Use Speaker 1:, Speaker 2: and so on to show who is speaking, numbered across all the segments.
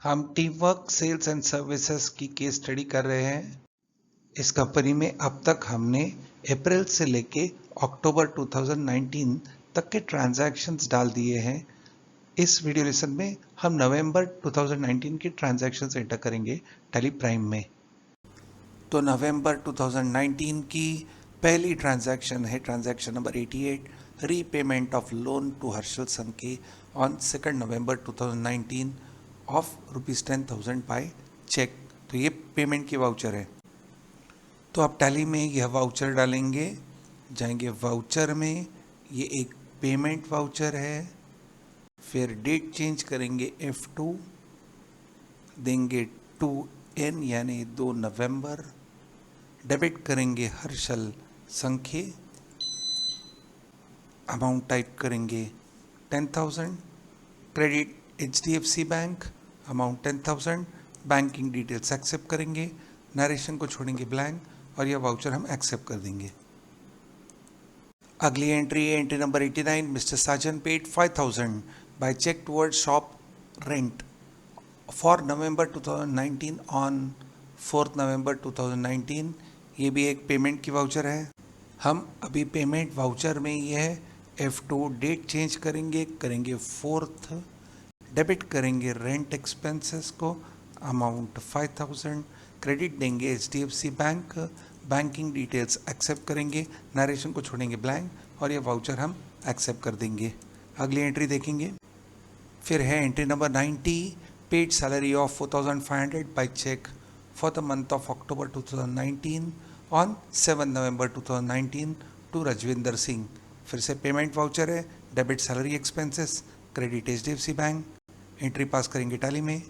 Speaker 1: हम team work sales and services की case study कर रहे हैं। इस कंपनी में अब तक हमने अप्रैल से लेके अक्टूबर 2019 तक के ट्रांजैक्शंस डाल दिए हैं। इस वीडियो लेसन में हम नवंबर 2019 के ट्रांजैक्शंस एंटर करेंगे टैली प्राइम में। तो नवंबर 2019 की पहली ट्रांजैक्शन है transaction number 88, repayment of loan to Harshal Sanke on 2 November 2019 of ₹10,000 by cheque. तो ये पेमेंट की वाउचर है। तो आप टैली में यह वाउचर डालेंगे, जाएंगे वाउचर में, ये एक पेमेंट वाउचर है। फिर डेट चेंज करेंगे F2, देंगे 2N यानी 2 नवंबर, डेबिट करेंगे हर्षल संख्ये, अमाउंट टाइप करेंगे 10,000, credit HDFC bank, amount 10,000, banking details accept करेंगे, नरेशन को छोड़ेंगे ब्लैंक और यह वाउचर हम एक्सेप्ट कर देंगे। अगली एंट्री है entry number 89, mister Sajan paid 5,000 by cheque toward shop rent for November 2019 on 4 November 2019। ये भी एक पेमेंट की वाउचर है। हम अभी पेमेंट वाउचर में ये है F2, डेट चेंज करेंगे 4th, डेबिट करेंगे रेंट एक्सपेंसेस को, अमाउंट 5,000, क्रेडिट देंगे HDFC bank, banking details accept करेंगे, नरेशन को छोड़ेंगे ब्लैंक और ये वाउचर हम एक्सेप्ट कर देंगे। अगली एंट्री देखेंगे। फिर है entry number 90, paid salary of 4,500 by cheque for the month of October 2019 on 7 November 2019 to Rajwinder Singh. फिर से पेमेंट वाउचर है, debit salary expenses, credit HDFC bank. Entry pass करेंगे टैली में।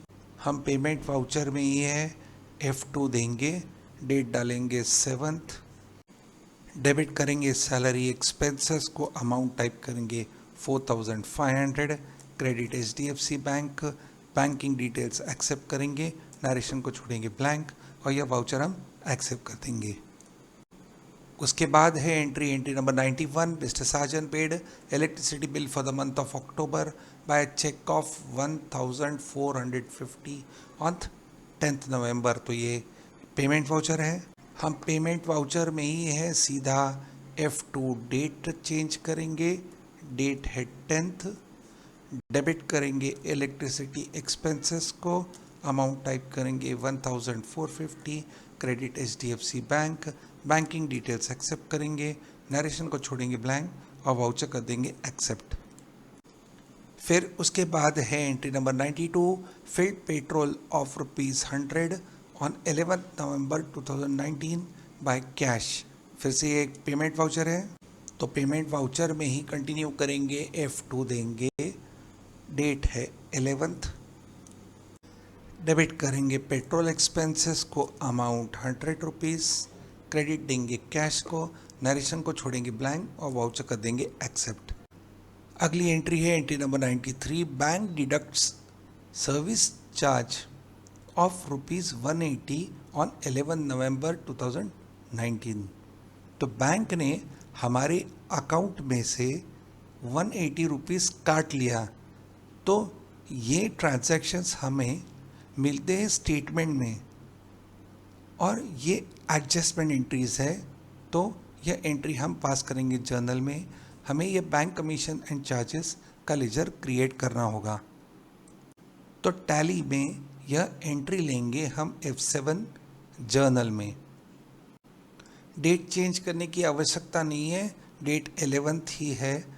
Speaker 1: हम पेमेंट वाउचर में ये है F2 देंगे, डेट डालेंगे 7th, डेबिट करेंगे सैलरी एक्सपेंसेस को, अमाउंट टाइप करेंगे 4,500, credit HDFC bank, banking details accept करेंगे, नरेशन को छोड़ेंगे ब्लैंक और यह वाउचर हम एक्सेप्ट कर देंगे। उसके बाद है entry number 91, mister Sajan paid electricity bill for the month of October by cheque of 1,450 on 10th November. तो ये पेमेंट वाउचर है। हम पेमेंट वाउचर में ही है सीधा F2, डेट चेंज करेंगे, डेट है 10th, डेबिट करेंगे इलेक्ट्रिसिटी एक्सपेंसेस को, अमाउंट टाइप करेंगे 1,450, credit HDFC bank, banking details accept करेंगे, नरेशन को छोड़ेंगे ब्लैंक और वाउचर कर देंगे एक्सेप्ट। फिर उसके बाद है entry number 92, field petrol of ₹100 on 11 November 2019 by cash. फिर से ये एक पेमेंट वाउचर है। तो पेमेंट वाउचर में ही कंटिन्यू करेंगे, F2 देंगे, डेट है 11th, डेबिट करेंगे पेट्रोल एक्सपेंसेस को, अमाउंट ₹100, क्रेडिट देंगे कैश को, नरेशन को छोड़ेंगे ब्लैंक और वाउचर कर देंगे एक्सेप्ट। अगली एंट्री है entry number 93, bank deducts service charge of ₹180 on 11 November 2019। तो बैंक ने हमारे अकाउंट में से ₹180 काट लिया। तो ये ट्रांजैक्शंस हमें मिलते हैं स्टेटमेंट में और ये एडजस्टमेंट एंट्रीज है। तो यह एंट्री हम पास करेंगे जर्नल में। हमें यह बैंक कमीशन एंड चार्जेस का लेजर क्रिएट करना होगा। तो टैली में यह एंट्री लेंगे हम F7 जर्नल में। डेट चेंज करने की आवश्यकता नहीं है, डेट 11th ही है।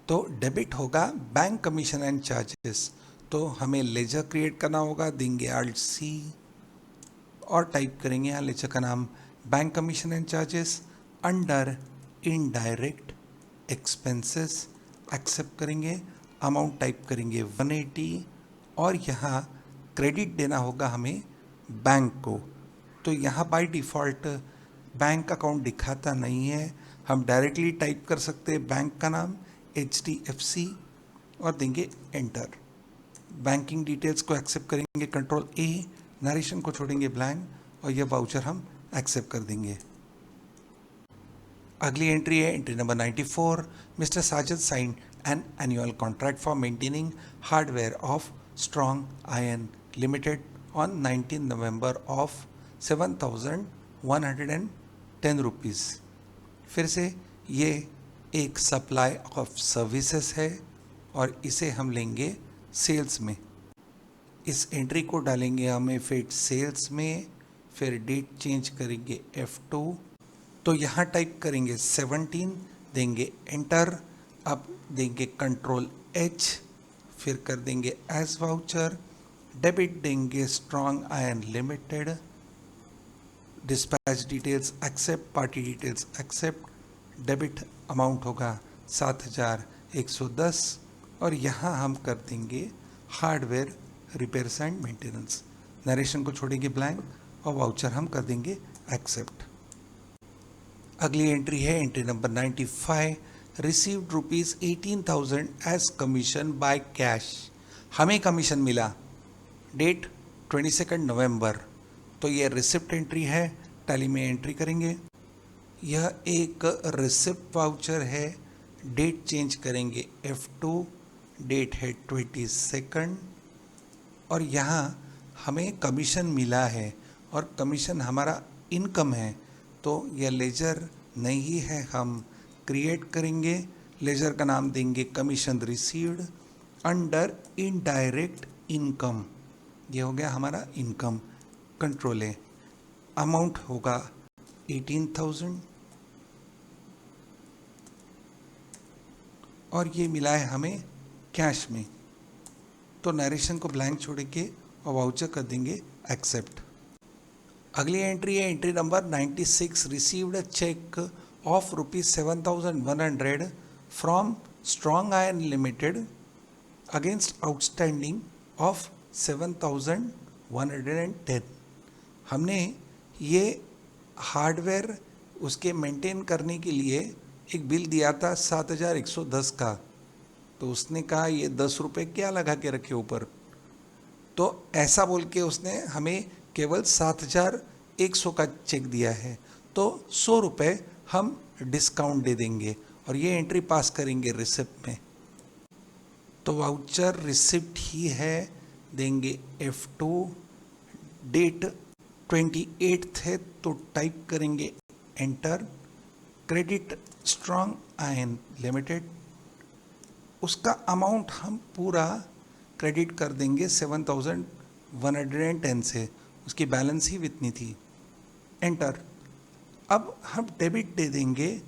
Speaker 1: तो डेबिट होगा बैंक कमीशन एंड चार्जेस। तो हमें लेजर क्रिएट करना होगा, देंगे Alt+C और टाइप करेंगे यहाँ लेजर का नाम bank commission and charges, under indirect expenses accept करेंगे, अमाउंट टाइप करेंगे 180 और यहाँ क्रेडिट देना होगा हमें बैंक को। तो यहाँ बाय डिफ़ॉल्ट बैंक अकाउंट दिखाता नहीं है, हम डायरेक्टली टाइप कर सकते हैं बैंक का नाम HDFC और देंगे एंटर। बैंकिंग डिटेल्स को एक्सेप्ट करेंगे Ctrl+A, नरेशन को छोड़ेंगे ब्लैंक और यह वाउचर हम एक्सेप्ट कर देंगे। अगली एंट्री है entry number 94, mister Sajad sign an annual contract for maintaining hardware of Strong Iron Limited on 19 November of 7,110 rupees. फिर से ये एक सप्लाई ऑफ सर्विसेज है और इसे हम लेंगे सेल्स में। इस एंट्री को डालेंगे हम इफेक्ट सेल्स में, फिर डेट चेंज करेंगे F2, तो यहाँ टाइप करेंगे 17, देंगे एंटर। अब देंगे कंट्रोल H, फिर कर देंगे एज वाउचर, डेबिट देंगे strong iron limited, dispatch details accept, party details accept, debit amount होगा 7,110 और यहाँ हम कर देंगे hardware repairs and maintenance. Narration को छोड़ेंगे ब्लैंक और वाउचर हम कर देंगे एक्सेप्ट। अगली एंट्री है entry number 95, received rupees 18,000 as commission by cash. हमें कमीशन मिला, डेट 22 नवंबर, तो ये रिसिप्ट एंट्री है, टैली में एंट्री करेंगे। यह एक रिसिप्ट वाउचर है, डेट चेंज करेंगे F2, डेट है 22 और यहाँ हमें कमीशन मिला है और कमीशन हमारा इनकम है, तो यह लेजर नहीं है, हम क्रिएट करेंगे। लेजर का नाम देंगे commission received under indirect income. ये हो गया हमारा इनकम, कंट्रोल है। अमाउंट होगा 18,000 और ये मिला है हमें कैश में, तो नरेशन को ब्लैंक छोड़ेंगे और वाउचर कर देंगे एक्सेप्ट। अगली एंट्री है entry number 96, received cheque of ₹7,100 from strong iron limited against outstanding of 7,110। हमने ये हार्डवेयर उसके मेंटेन करने के लिए एक बिल दिया था 7,110 का, तो उसने कहा ये 10 रुपये क्या लगा के रखे ऊपर, तो ऐसा बोल के उसने हमें केवल 7,100 का चेक दिया है, तो 100 रुपये हम डिस्काउंट दे देंगे और ये एंट्री पास करेंगे रिसिप्ट में। तो वाउचर रिसिप्ट ही है, देंगे F2, डेट 28 है तो टाइप करेंगे enter. Credit strong iron limited, उसका अमाउंट हम पूरा क्रेडिट कर देंगे 7,110 से, उसकी बैलेंस ही इतनी थी, एंटर। अब हम डेबिट दे देंगे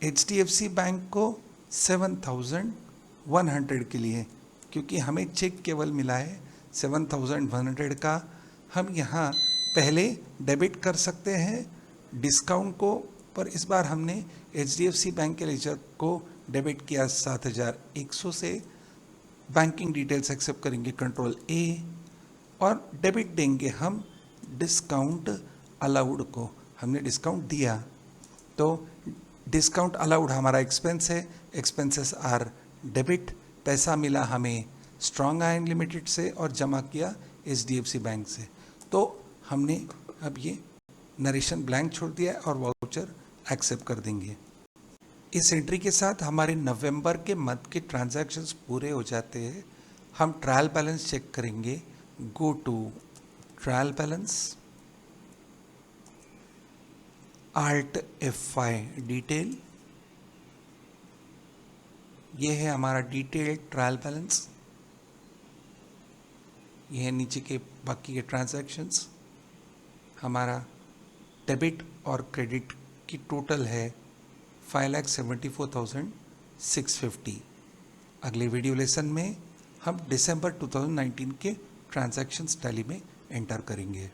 Speaker 1: HDFC बैंक को 7,100 के लिए, क्योंकि हमें चेक केवल मिला है 7,100 का। हम यहाँ पहले डेबिट कर सकते हैं डिस्काउंट को, पर इस बार हमने HDFC बैंक के लेजर को डेबिट किया 7,100 से। बैंकिंग डिटेल्स एक्सेप्ट करेंगे कंट्रोल A और डेबिट देंगे हम डिस्काउंट अलाउड को, हमने डिस्काउंट दिया, तो डिस्काउंट अलाउड हमारा एक्सपेंस है, एक्सपेंसेस आर डेबिट। पैसा मिला हमें स्ट्रॉन्ग आयरन लिमिटेड से और जमा किया HDFC बैंक से, तो हमने अब ये नरेशन ब्लैंक छोड़ दिया और वाउचर एक्सेप्ट कर देंगे। इस एंट्री के साथ हमारे नवंबर के मंथ के ट्रांजैक्शंस पूरे हो जाते हैं। हम ट्रायल बैलेंस चेक करेंगे, go to trial balance, Alt F5 detail, ये है हमारा डिटेल ट्रायल बैलेंस। ये है नीचे के बाकी के ट्रांजैक्शंस। हमारा डेबिट और क्रेडिट की टोटल है 5,74,650। अगले वीडियो लेसन में हम दिसंबर 2019 के ट्रांजैक्शंस टैली में एंटर करेंगे।